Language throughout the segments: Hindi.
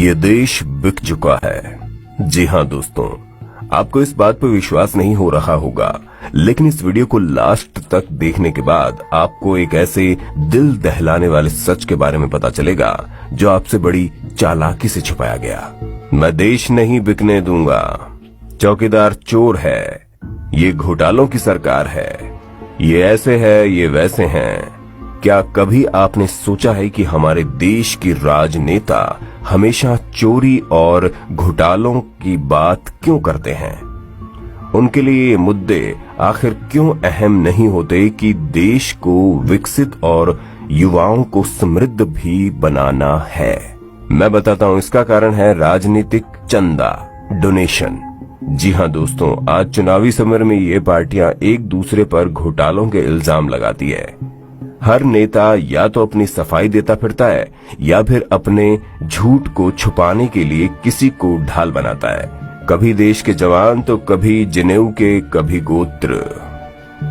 ये देश बिक चुका है। जी हाँ दोस्तों, आपको इस बात पर विश्वास नहीं हो रहा होगा, लेकिन इस वीडियो को लास्ट तक देखने के बाद आपको एक ऐसे दिल दहलाने वाले सच के बारे में पता चलेगा जो आपसे बड़ी चालाकी से छुपाया गया। मैं देश नहीं बिकने दूंगा। चौकीदार चोर है, ये घोटालों की सरकार है, ये ऐसे है, ये वैसे हैं। क्या कभी आपने सोचा है कि हमारे देश की राजनेता हमेशा चोरी और घोटालों की बात क्यों करते हैं? उनके लिए ये मुद्दे आखिर क्यों अहम नहीं होते कि देश को विकसित और युवाओं को समृद्ध भी बनाना है? मैं बताता हूं, इसका कारण है राजनीतिक चंदा, डोनेशन। जी हाँ दोस्तों, आज चुनावी समर में ये पार्टियां एक दूसरे पर घोटालों के इल्जाम लगाती है। हर नेता या तो अपनी सफाई देता फिरता है या फिर अपने झूठ को छुपाने के लिए किसी को ढाल बनाता है। कभी देश के जवान तो कभी जनेऊ के, कभी गोत्र।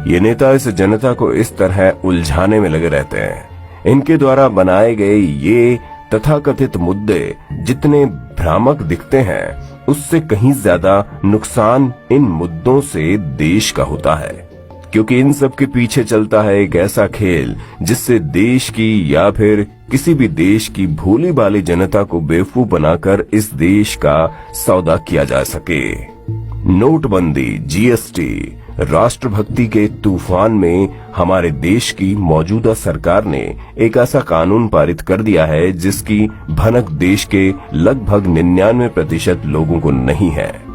ये नेता इस जनता को इस तरह उलझाने में लगे रहते हैं। इनके द्वारा बनाए गए ये तथाकथित मुद्दे जितने भ्रामक दिखते हैं, उससे कहीं ज्यादा नुकसान इन मुद्दों से देश का होता है, क्योंकि इन सब के पीछे चलता है एक ऐसा खेल जिससे देश की या फिर किसी भी देश की भोली भाली जनता को बेवकूफ बनाकर इस देश का सौदा किया जा सके। नोटबंदी, जीएसटी, राष्ट्रभक्ति के तूफान में हमारे देश की मौजूदा सरकार ने एक ऐसा कानून पारित कर दिया है जिसकी भनक देश के लगभग 99% लोगों को नहीं है।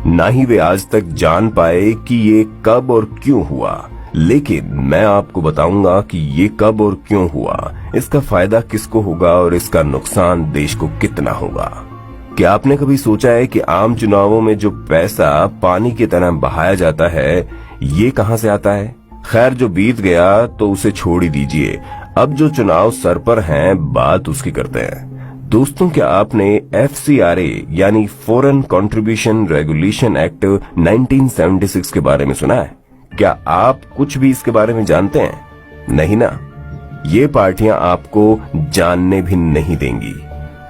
ना ही वे आज तक जान पाए कि ये कब और क्यों हुआ। लेकिन मैं आपको बताऊंगा कि ये कब और क्यों हुआ, इसका फायदा किसको होगा और इसका नुकसान देश को कितना होगा। क्या आपने कभी सोचा है कि आम चुनावों में जो पैसा पानी की तरह बहाया जाता है, ये कहां से आता है? खैर, जो बीत गया तो उसे छोड़ ही दीजिए। अब जो चुनाव सर पर हैं, बात उसकी करते हैं। दोस्तों, क्या आपने FCRA यानी फॉरेन कंट्रीब्यूशन रेगुलेशन एक्ट 1976 के बारे में सुना है? क्या आप कुछ भी इसके बारे में जानते हैं? नहीं ना। ये पार्टियां आपको जानने भी नहीं देंगी,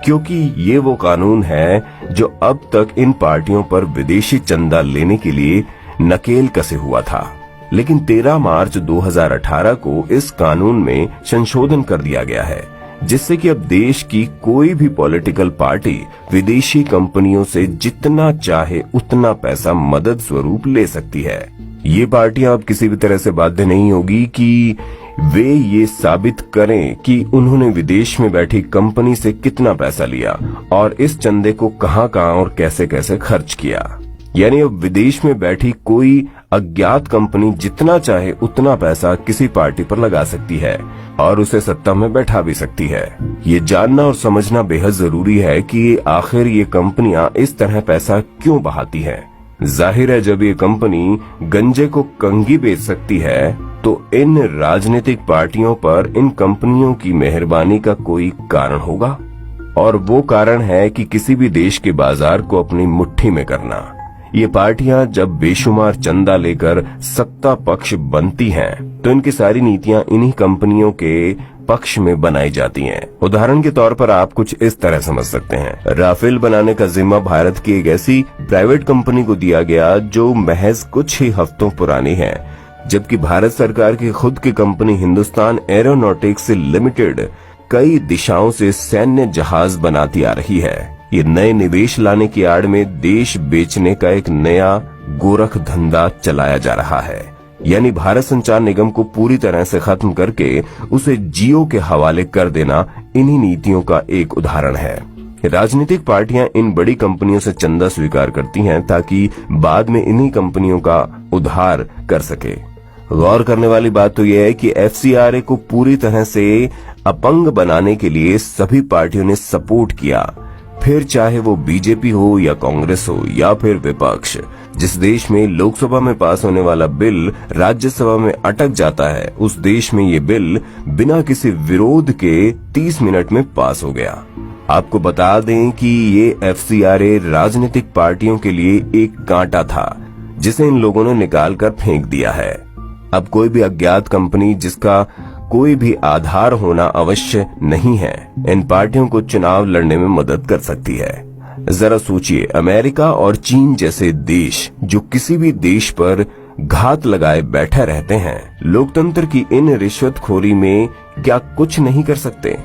क्योंकि ये वो कानून है जो अब तक इन पार्टियों पर विदेशी चंदा लेने के लिए नकेल कसे हुआ था। लेकिन 13 मार्च 2018 को इस कानून में संशोधन कर दिया गया है, जिससे कि अब देश की कोई भी पॉलिटिकल पार्टी विदेशी कंपनियों से जितना चाहे उतना पैसा मदद स्वरूप ले सकती है। ये पार्टियां अब किसी भी तरह से बाध्य नहीं होगी कि वे ये साबित करें कि उन्होंने विदेश में बैठी कंपनी से कितना पैसा लिया और इस चंदे को कहां-कहां और कैसे-कैसे खर्च किया। यानी अब विदेश में बैठी कोई अज्ञात कंपनी जितना चाहे उतना पैसा किसी पार्टी पर लगा सकती है और उसे सत्ता में बैठा भी सकती है। ये जानना और समझना बेहद जरूरी है कि आखिर ये कंपनियां इस तरह पैसा क्यों बहाती हैं। जाहिर है, जब ये कंपनी गंजे को कंघी बेच सकती है तो इन राजनीतिक पार्टियों पर इन कंपनियों की मेहरबानी का कोई कारण होगा, और वो कारण है कि किसी भी देश के बाजार को अपनी मुट्ठी में करना। ये पार्टियां जब बेशुमार चंदा लेकर सत्ता पक्ष बनती हैं, तो इनकी सारी नीतियां इन्हीं कंपनियों के पक्ष में बनाई जाती हैं। उदाहरण के तौर पर आप कुछ इस तरह समझ सकते हैं। राफेल बनाने का जिम्मा भारत की एक ऐसी प्राइवेट कंपनी को दिया गया जो महज कुछ ही हफ्तों पुरानी है, जबकि भारत सरकार की खुद की कंपनी हिंदुस्तान एरोनॉटिक्स लिमिटेड कई दिशाओं से सैन्य जहाज बनाती आ रही है। ये नए निवेश लाने की आड़ में देश बेचने का एक नया गोरख धंधा चलाया जा रहा है। यानी भारत संचार निगम को पूरी तरह से खत्म करके उसे जियो के हवाले कर देना इन्हीं नीतियों का एक उदाहरण है। राजनीतिक पार्टियां इन बड़ी कंपनियों से चंदा स्वीकार करती हैं ताकि बाद में इन्हीं कंपनियों का उद्धार कर सके। गौर करने वाली बात तो यह है कि FCRA को पूरी तरह से अपंग बनाने के लिए सभी पार्टियों ने सपोर्ट किया, फिर चाहे वो बीजेपी हो या कांग्रेस हो या फिर विपक्ष। जिस देश में लोकसभा में पास होने वाला बिल राज्यसभा में अटक जाता है, उस देश में ये बिल बिना किसी विरोध के 30 मिनट में पास हो गया। आपको बता दें कि ये FCRA राजनीतिक पार्टियों के लिए एक कांटा था जिसे इन लोगों ने निकाल कर फेंक दिया है। अब कोई भी अज्ञात कंपनी जिसका कोई भी आधार होना आवश्यक नहीं है इन पार्टियों को चुनाव लड़ने में मदद कर सकती है। जरा सोचिए, अमेरिका और चीन जैसे देश जो किसी भी देश पर घात लगाए बैठे रहते हैं, लोकतंत्र की इन रिश्वतखोरी में क्या कुछ नहीं कर सकते?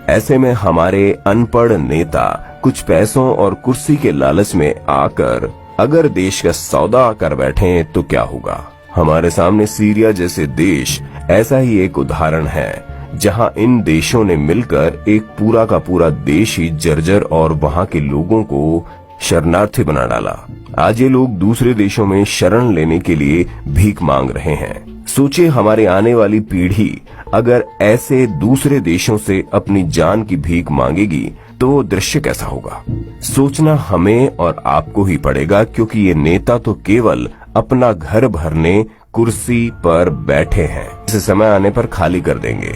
ऐसे में हमारे अनपढ़ नेता कुछ पैसों और कुर्सी के लालच में आकर अगर देश का सौदा कर बैठे तो क्या होगा? हमारे सामने सीरिया जैसे देश ऐसा ही एक उदाहरण है, जहां इन देशों ने मिलकर एक पूरा का पूरा देश ही जर्जर और वहां के लोगों को शरणार्थी बना डाला। आज ये लोग दूसरे देशों में शरण लेने के लिए भीख मांग रहे हैं। सोचिए, हमारे आने वाली पीढ़ी अगर ऐसे दूसरे देशों से अपनी जान की भीख मांगेगी तो वो दृश्य कैसा होगा? सोचना हमें और आपको ही पड़ेगा, क्योंकि ये नेता तो केवल अपना घर भरने कुर्सी पर बैठे हैं। इसे समय आने पर खाली कर देंगे,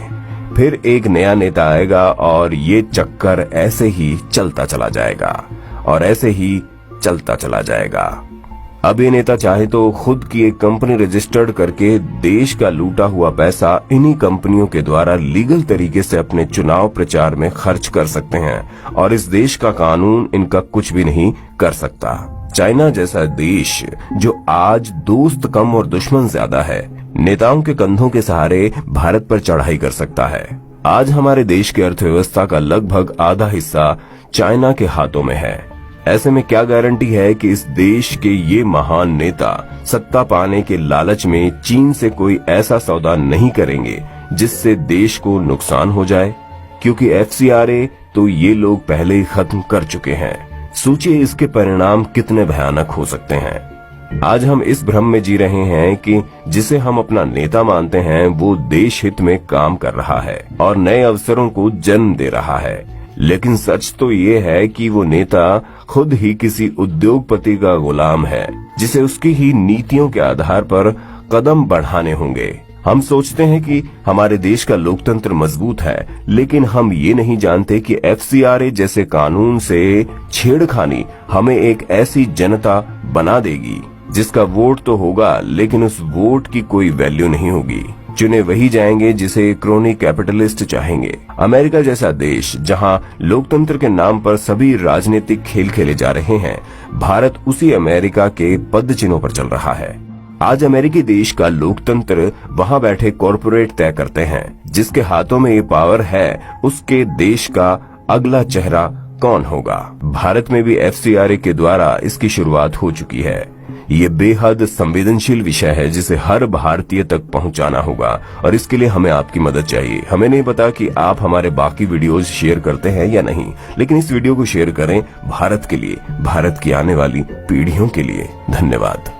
फिर एक नया नेता आएगा और ये चक्कर ऐसे ही चलता चला जाएगा और ऐसे ही चलता चला जाएगा। अब ये नेता चाहे तो खुद की एक कंपनी रजिस्टर्ड करके देश का लूटा हुआ पैसा इन्हीं कंपनियों के द्वारा लीगल तरीके से अपने चुनाव प्रचार में खर्च कर सकते हैं और इस देश का कानून इनका कुछ भी नहीं कर सकता। चाइना जैसा देश जो आज दोस्त कम और दुश्मन ज्यादा है, नेताओं के कंधों के सहारे भारत पर चढ़ाई कर सकता है। आज हमारे देश की अर्थव्यवस्था का लगभग आधा हिस्सा चाइना के हाथों में है। ऐसे में क्या गारंटी है कि इस देश के ये महान नेता सत्ता पाने के लालच में चीन से कोई ऐसा सौदा नहीं करेंगे जिससे देश को नुकसान हो जाए? क्योंकि FCRA तो ये लोग पहले ही खत्म कर चुके हैं। सोचिए इसके परिणाम कितने भयानक हो सकते हैं। आज हम इस भ्रम में जी रहे हैं कि जिसे हम अपना नेता मानते हैं वो देश हित में काम कर रहा है और नए अवसरों को जन्म दे रहा है, लेकिन सच तो ये है कि वो नेता खुद ही किसी उद्योगपति का गुलाम है जिसे उसकी ही नीतियों के आधार पर कदम बढ़ाने होंगे। हम सोचते हैं कि हमारे देश का लोकतंत्र मजबूत है, लेकिन हम ये नहीं जानते कि FCRA जैसे कानून से छेड़खानी हमें एक ऐसी जनता बना देगी जिसका वोट तो होगा लेकिन उस वोट की कोई वैल्यू नहीं होगी। चुने वही जाएंगे जिसे क्रोनी कैपिटलिस्ट चाहेंगे। अमेरिका जैसा देश जहां लोकतंत्र के नाम पर सभी राजनीतिक खेल खेले जा रहे हैं, भारत उसी अमेरिका के पदचिन्हों पर चल रहा है। आज अमेरिकी देश का लोकतंत्र वहां बैठे कॉरपोरेट तय करते हैं। जिसके हाथों में ये पावर है उसके देश का अगला चेहरा कौन होगा? भारत में भी FCRA के द्वारा इसकी शुरुआत हो चुकी है। ये बेहद संवेदनशील विषय है जिसे हर भारतीय तक पहुंचाना होगा और इसके लिए हमें आपकी मदद चाहिए। हमें नहीं पता कि आप हमारे बाकी वीडियोस शेयर करते हैं या नहीं, लेकिन इस वीडियो को शेयर करें भारत के लिए, भारत की आने वाली पीढ़ियों के लिए। धन्यवाद।